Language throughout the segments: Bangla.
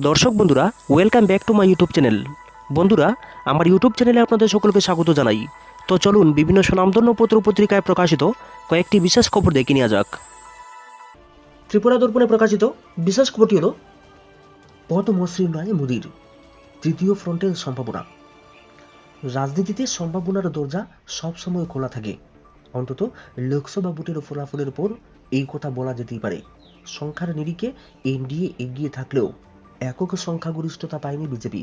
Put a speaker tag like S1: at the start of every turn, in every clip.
S1: দর্শক বন্ধুরা, welcome back to my YouTube channel. বন্ধুরা, আমার ইউটিউব চ্যানেলে আপনাদের সকলকে স্বাগত জানাই। তো চলুন বিভিন্ন স্বনামধন্য পত্র পত্রিকায় প্রকাশিত কয়েকটি বিশেষ খবর দেখে নেওয়া যাক। ত্রিপুরা দর্পণে প্রকাশিত বিশেষ খবরটি হল পথ মসৃণ নয় মোদির, তৃতীয় ফ্রন্টের সম্ভাবনা। রাজনীতিতে সম্ভাবনার দরজা সবসময় খোলা থাকে। অন্তত লোকসভা ভোটের ফলাফলের পর এই কথা বলা যেতেই পারে। সংখ্যার নিরিখে এনডিএ এগিয়ে থাকলেও একক সংখ্যাগরিষ্ঠতা পায়নি বিজেপি।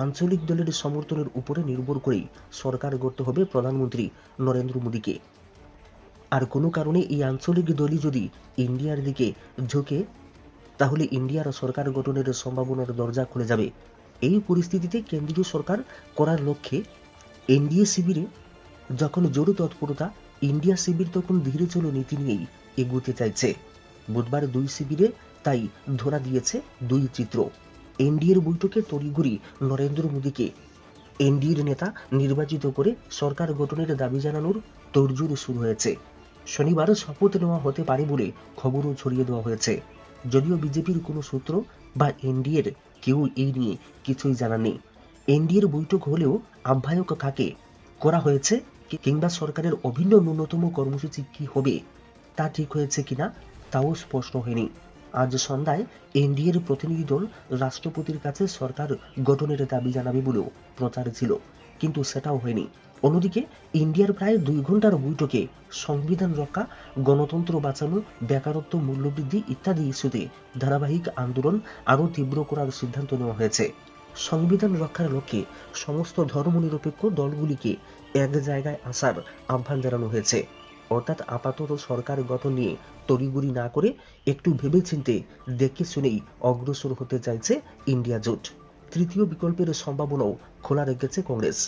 S1: আঞ্চলিক দলের সমর্থনের উপরে নির্ভর করেই সরকার গড়তে হবে প্রধানমন্ত্রী নরেন্দ্র মোদীকে। আর কোনো কারণে এই আঞ্চলিক দলই যদি ইন্ডিয়ার দিকে ঝুঁকে, তাহলে ইন্ডিয়ার সরকার গঠনের সম্ভাবনার দরজা খুলে যাবে। এই পরিস্থিতিতে কেন্দ্রীয় সরকার করার লক্ষ্যে এনডিএ শিবিরে যখন জোর তৎপরতা, ইন্ডিয়া শিবির তখন ধীরে চলো নীতি নিয়েই এগোতে চাইছে। বুধবার দুই শিবিরে তাই ধরা দিয়েছে দুই চিত্র। এনডিএর বৈঠকে তড়িঘড়ি নরেন্দ্র মোদীকে এনডিএর নেতা নির্বাচিত করে সরকার গঠনের দাবি জানানোর তোড়জোড় শুরু হয়েছে। শনিবার শপথ নেওয়া হতে পারে বলে খবরও ছড়িয়ে দেওয়া হয়েছে। যদিও বিজেপির কোনো সূত্র বা এনডিএর কেউ এই নিয়ে কিছুই জানাননি। এনডিএর বৈঠক হলেও আহ্বায়ক কাকে করা হয়েছে কিংবা সরকারের অভিন্ন ন্যূনতম কর্মসূচি কি হবে তা ঠিক হয়েছে কিনা তাও স্পষ্ট হয়নি। আজ সন্ধ্যায় এনডিএর প্রতিনিধি দল রাষ্ট্রপতির কাছে সরকার গঠনের দাবি জানাবে বলেও প্রচার ছিল, কিন্তু সেটাও হয়নি। অন্যদিকে ইন্ডিয়ার প্রায় 2 ঘন্টার বৈঠকে সংবিধান রক্ষা, গণতন্ত্র বাঁচানো, বেকারত্ব, মূল্যবৃদ্ধি ইত্যাদি ইস্যুতে ধারাবাহিক আন্দোলন আরও তীব্র করার সিদ্ধান্ত নেওয়া হয়েছে। সংবিধান রক্ষার লক্ষ্যে সমস্ত ধর্মনিরপেক্ষ দলগুলিকে এক জায়গায় আসার আহ্বান জানানো হয়েছে। অর্থাৎ আপাতত সরকার গঠন নিয়ে তড়িঘড়ি না করে একটু ভেবেচিন্তে দেখে শুনেই অগ্রসর হতে চাইছে ইন্ডিয়া জোট। তৃতীয় বিকল্পের সম্ভাবনাও খোলা রেখেছে কংগ্রেস।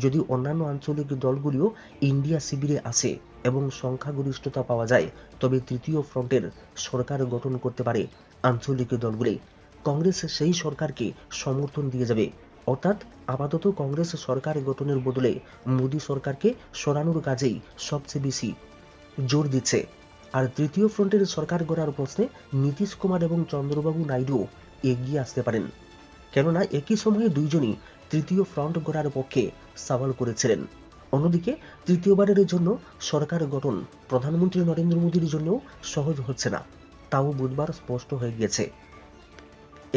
S1: যদি অন্যান্য আঞ্চলিক দলগুলিও ইন্ডিয়া শিবিরে আসে এবং সংখ্যাগরিষ্ঠতা পাওয়া যায়, তবে তৃতীয় ফ্রন্টের সরকার গঠন করতে পারে আঞ্চলিক দলগুলি। কংগ্রেস সেই সরকারকে সমর্থন দিয়ে যাবে। অর্থাৎ আপাতত কংগ্রেস সরকার গঠনের বদলে মোদী সরকারকে সরানোর কাজেই সবচেয়ে বেশি জোর দিচ্ছে। আর তৃতীয় ফ্রন্টের সরকার গড়ার প্রশ্নে নীতিশ কুমার এবং চন্দ্রবাবু নাইডু এগিয়ে আসতে পারেন, কেননা একই সময়ে দুইজনই তৃতীয় ফ্রন্ট গড়ার পক্ষে সওয়াল করেছিলেন। অন্যদিকে তৃতীয়বারের জন্য সরকার গঠন প্রধানমন্ত্রী নরেন্দ্র মোদীর জন্যও সহজ হচ্ছে না, তাও বুধবার স্পষ্ট হয়ে গিয়েছে।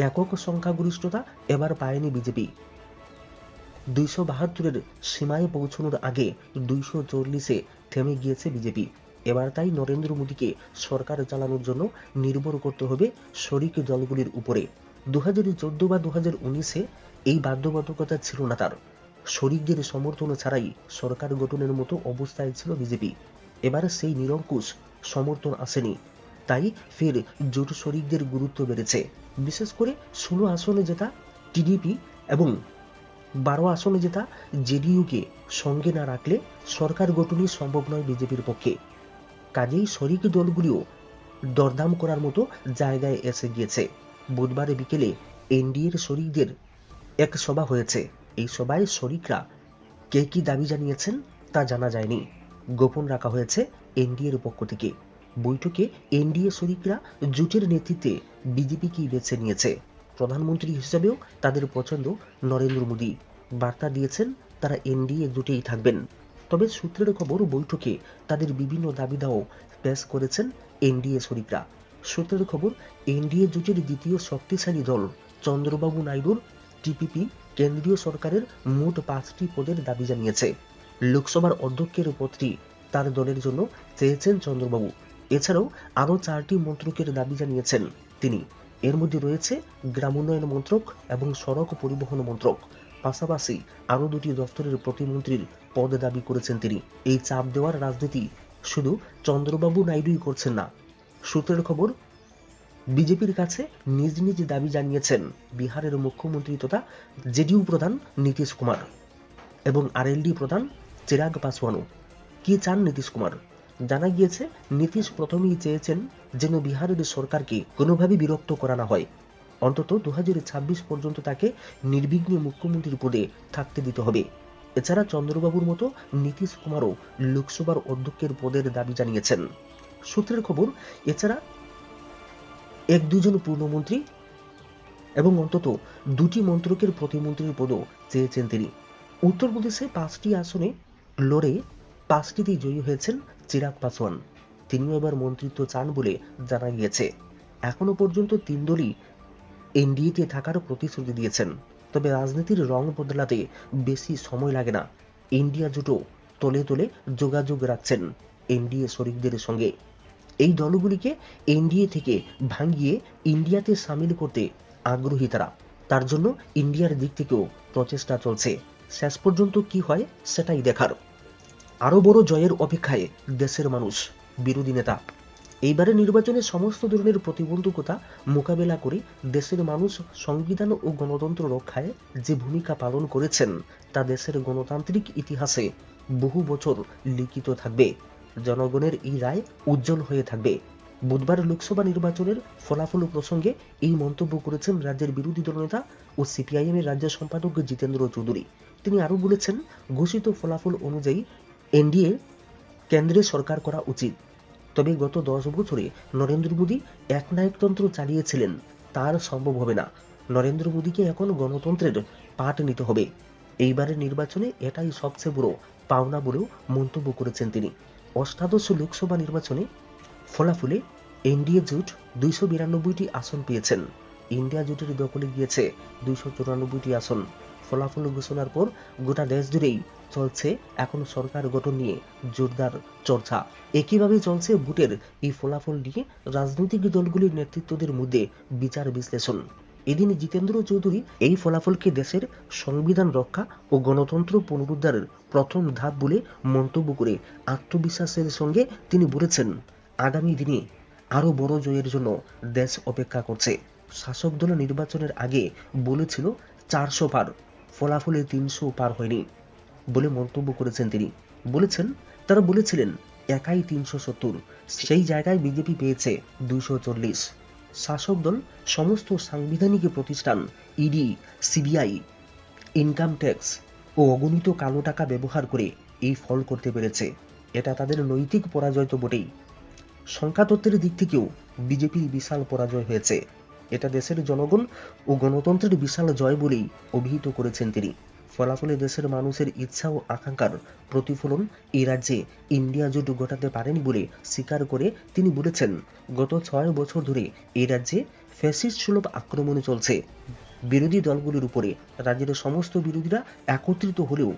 S1: একক সংখ্যাগরিষ্ঠতা এবার পায়নি বিজেপি। 272-এর সীমায় পৌঁছানোর আগে 240-এ থেমে গিয়েছে বিজেপি। এবার তাই নরেন্দ্র মোদীকে সরকার চালানোর জন্য নির্ভর করতে হবে শরিক দলগুলির উপরে। 2014 বা 2019-এ এই বাধ্যবাধকতা ছিল না তার। শরিকদের সমর্থন ছাড়াই সরকার গঠনের মতো অবস্থায় ছিল বিজেপি। এবার সেই নিরঙ্কুশ সমর্থন আসেনি, তাই ফের জোট শরিকদের গুরুত্ব বেড়েছে। বিশেষ করে 16 আসনে জেতা টিডিপি এবং 12 আসনে জেতা জেডিইউকে সঙ্গে না রাখলে সরকার গঠনই সম্ভব নয় বিজেপির পক্ষে। কাজেই শরিক দলগুলিও দরদাম করার মতো জায়গায় এসে গিয়েছে। বুধবার বিকেলে এনডিএর শরিকদের এক সভা হয়েছে। এই সভায় শরিকরা কে কি দাবি জানিয়েছেন তা জানা যায়নি, গোপন রাখা হয়েছে এনডিএর পক্ষ থেকে। বৈঠকে এনডিএ শরিকরা জোটের নেতৃত্বে বিজেপিকেই বেছে নিয়েছে। প্রধানমন্ত্রী হিসেবেও তাদের পছন্দ নরেন্দ্র মোদী। বার্তা দিয়েছেন তারা এনডিএ জোটেই থাকবেন। তবে সূত্রের খবর, বৈঠকে তাদের বিভিন্ন দাবি দাওয়া পেশ করেছেন এনডিএ শরিকরা। সূত্রের খবর, এনডিএ জোটের দ্বিতীয় শক্তিশালী দল চন্দ্রবাবু নাইডুর টিপিপি কেন্দ্রীয় সরকারের মোট 5টি পদের দাবি জানিয়েছে। লোকসভার অধ্যক্ষের পদটি তার দলের জন্য চেয়েছেন চন্দ্রবাবু। এছাড়াও আরও 4টি মন্ত্রকের দাবি জানিয়েছেন তিনি। এর মধ্যে রয়েছে গ্রামোন্নয়ন মন্ত্রক এবং সড়ক পরিবহন মন্ত্রক। পাশাপাশি আরও 2টি দপ্তরের প্রতিমন্ত্রীর পদ দাবি করেছেন তিনি। এই চাপ দেওয়ার রাজনীতি শুধু চন্দ্রবাবু নাইডুই করছেন না। সূত্রের খবর, বিজেপির কাছে নিজ নিজ দাবি জানিয়েছেন বিহারের মুখ্যমন্ত্রী তথা জেডিইউ প্রধান নীতিশ কুমার এবং আরএলডি প্রধান চিরাগ পাসওয়ানও। কি চান নীতিশ কুমার? জানা গিয়েছে, নীতিশ প্রথমেই চেয়েছেন যেন বিহারের সরকারকে কোনোভাবে বিরক্ত করা না হয়। অন্তত 2026 পর্যন্ত তাকে নির্বিঘ্নে মুখ্যমন্ত্রীর পদে থাকতে দিতে হবে। এছাড়া চন্দ্রবাবুর মতো নীতিশ কুমারও লোকসভার অধ্যক্ষের পদের দাবি জানিয়েছেন। সূত্রের খবর, এছাড়া 1-2 জন পূর্ণমন্ত্রী এবং অন্তত 2টি মন্ত্রকের প্রতিমন্ত্রীর পদও চেয়েছেন তিনি। উত্তরপ্রদেশে 5টি আসনে লড়ে 5টিতেই জয়ী হয়েছেন চিরাগ পাসওয়ান। তিনিও এবার মন্ত্রিত্ব চান বলে জানা গিয়েছে। এখনো পর্যন্ত 3 দলই এনডিএতে থাকার প্রতিশ্রুতি দিয়েছেন। তবে রাজনীতির রং বদলাতে বেশি সময় লাগে না। ইন্ডিয়া জোটও তলে তলে যোগাযোগ রাখছেন এনডিএ শরিকদের সঙ্গে। এই দলগুলিকে এনডিএ থেকে ভাঙিয়ে ইন্ডিয়াতে সামিল করতে আগ্রহী তারা। তার জন্য ইন্ডিয়ার দিক থেকেও প্রচেষ্টা চলছে। শেষ পর্যন্ত কি হয় সেটাই দেখার। আরো বড় জয়ের অপেক্ষায় দেশের মানুষ, বিরোধী নেতা। এইবারের নির্বাচনে সমস্ত ধরনের প্রতিবন্ধকতা মোকাবেলা করে দেশের মানুষ সংবিধান ও গণতন্ত্র রক্ষায় যে ভূমিকা পালন করেছেন তা দেশের গণতান্ত্রিক ইতিহাসে বহু বছর লিখিত থাকবে। জনগণের এই রায় উজ্জ্বল হয়ে থাকবে। বুধবার লোকসভা নির্বাচনের ফলাফল প্রসঙ্গে এই মন্তব্য করেছেন রাজ্যের বিরোধী দলনেতা ও সিপিআইএম এর রাজ্য সম্পাদক জিতেন্দ্র চৌধুরী। তিনি আরো বলেছেন, ঘোষিত ফলাফল অনুযায়ী এনডিএ কেন্দ্রে সরকার করা উচিত। তবে গত 10 বছরে নরেন্দ্র মোদী একনায়কতন্ত্র চালিয়েছিলেন, তার সম্ভব হবে না। নরেন্দ্র মোদীকে এখন গণতন্ত্রের পাঠ নিতে হবে। এইবারের নির্বাচনে এটাই সবচেয়ে বড় পাওনা বলেও মন্তব্য করেছেন তিনি। অষ্টাদশ লোকসভা নির্বাচনে ফলাফলে এনডিএ জোট 292টি আসন পেয়েছেন। ইন্ডিয়া জোটের দখলে গিয়েছে 294টি আসন। ফলাফল ঘোষণার পর গোটা দেশ জুড়েই চলছে এখন সরকার গঠন নিয়ে জোরদার চর্চা। একইভাবে চলছে ভোটের এই ফলাফল নিয়ে রাজনৈতিক দলগুলির নেতৃত্বদের মধ্যে বিচার বিশ্লেষণ। এদিন জিতেন্দ্র চৌধুরী এই ফলাফলকে দেশের সংবিধান রক্ষা ও গণতন্ত্র পুনরুদ্ধারের প্রথম ধাপ বলে মন্তব্য করে আত্মবিশ্বাসের সঙ্গে তিনি বলেছেন, আগামী দিনে আরো বড় জয়ের জন্য দেশ অপেক্ষা করছে। শাসক দল নির্বাচনের আগে বলেছিল 400 পার, ফলাফলে 300 পার হয়নি বলে মন্তব্য করেছেন তিনি। তারা বলেছিলেন একাই 370, সেই জায়গায় বিজেপি পেয়েছে 240। শাসক দল সমস্ত সাংবিধানিক প্রতিষ্ঠান, ইডি, সিবিআই, ইনকাম ট্যাক্স ও অগণিত কালো টাকা ব্যবহার করে এই ফল করতে পেরেছে। এটা তাদের নৈতিক পরাজয় তো বটেই, সংখ্যাতত্ত্বের দিক থেকেও বিজেপির বিশাল পরাজয় হয়েছে। এটা দেশের জনগণ ও গণতন্ত্রের বিশাল জয় বলেই অভিহিত করেছেন তিনি। ফলাফলে দেশের মানুষের ইচ্ছা ও আকাঙ্ক্ষার প্রতিফলন এই রাজ্যে ইন্ডিয়া জোট ঘটাতে পারেনি বলে স্বীকার করে তিনি বলেছেন, গত 6 বছর ধরে এই রাজ্যে ফ্যাসিস্ট সুলভ আক্রমণ চলছে বিরোধী দলগুলির উপরে। রাজ্যের সমস্ত বিরোধীরা একত্রিত হলেও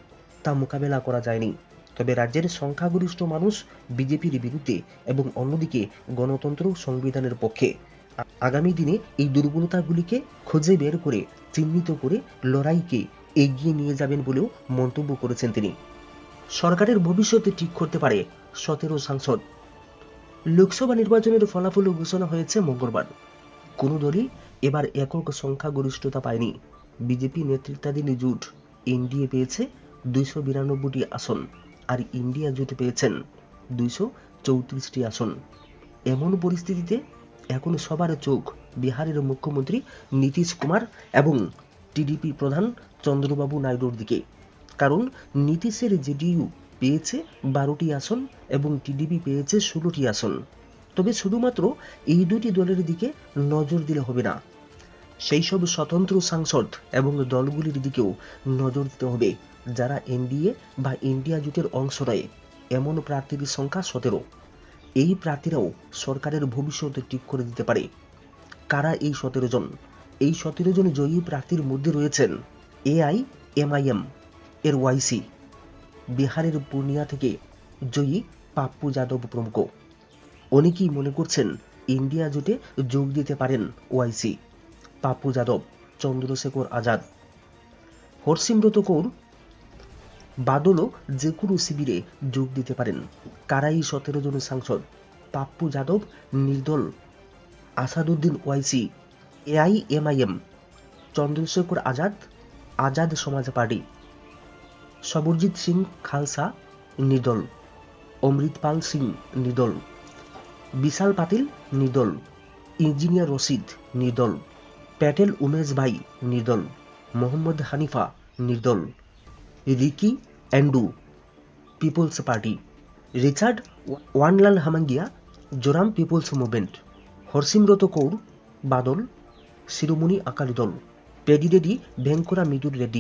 S1: তা মোকাবেলা করা যায়নি। তবে রাজ্যের সংখ্যাগরিষ্ঠ মানুষ বিজেপির বিরুদ্ধে এবং অন্যদিকে গণতন্ত্র সংবিধানের পক্ষে। আগামী দিনে এই দুর্বলতাগুলিকে খুঁজে বের করে চিহ্নিত করে লড়াইকে এগিয়ে নিয়ে যাবেন বলেও মন্তব্য করেছেন তিনি। সরকারের ভবিষ্যতে ঠিক করতে পারে 17 সাংসদ। লোকসভা নির্বাচনের ফলাফল ঘোষণা হয়েছে মঙ্গলবার। কোনো দলই এবার একক সংখ্যাগরিষ্ঠতা পায়নি। বিজেপি নেতৃত্বাধীন জোট এনডিএ পেয়েছে 292টি আসন, আর ইন্ডিয়া জোট পেয়েছেন 234টি আসন। এমন পরিস্থিতিতে এখন সবার চোখ বিহারের মুখ্যমন্ত্রী নীতিশ কুমার এবং টিডিপি প্রধান চন্দ্রবাবু নাইডুর দিকে। কারণ নীতিশের জেডিইউ পেয়েছে 12টি আসন এবং টিডিপি পেয়েছে 16টি আসন। তবে শুধুমাত্র এই দুটি দলের দিকে নজর দিলে হবে না, সেই সব স্বতন্ত্র সাংসদ এবং দলগুলির দিকেও নজর দিতে হবে যারা এনডিএ বা ইন্ডিয়া জোটের অংশ নয়। এমন প্রার্থীর সংখ্যা 17। এই প্রার্থীরাও সরকারের ভবিষ্যৎ ঠিক করে দিতে পারে। কারা এই 17 জন? এই 17 জন জয়ী প্রার্থীর মধ্যে রয়েছেন এআইএমআইএম এর ওয়াইসি, বিহারের পূর্ণিয়া থেকে জয়ী পাপ্পু যাদব প্রমুখ। অনেকেই মনে করছেন ইন্ডিয়া জোটে যোগ দিতে পারেন ওয়াইসি, পাপ্পু যাদব, চন্দ্রশেখর আজাদ, হরসিমরত কৌর বাদলও যে কোনো শিবিরে যোগ দিতে পারেন। কারা এই 17 জন সাংসদ? পাপ্পু যাদব নির্দল, আসাদুদ্দিন ওয়াইসি এআইএমআইএম, চন্দ্রশেখর আজাদ আজাদ সমাজ পার্টি, সবরজিৎ সিং খালসা নির্দল, অমৃতপাল সিং নির্দল, বিশাল পাতিল নির্দল, ইঞ্জিনিয়ার রশিদ নির্দল, প্যাটেল উমেশ ভাই নির্দল, মোহাম্মদ হানিফা নির্দল, Ricky Andrew people's party, Richard Vanlalhmangaiha Zoram people's movement, Harsimrat Kaur Badal Shiromani Akali Dal, Peddireddy ভেঙ্করা মিদুর Reddy.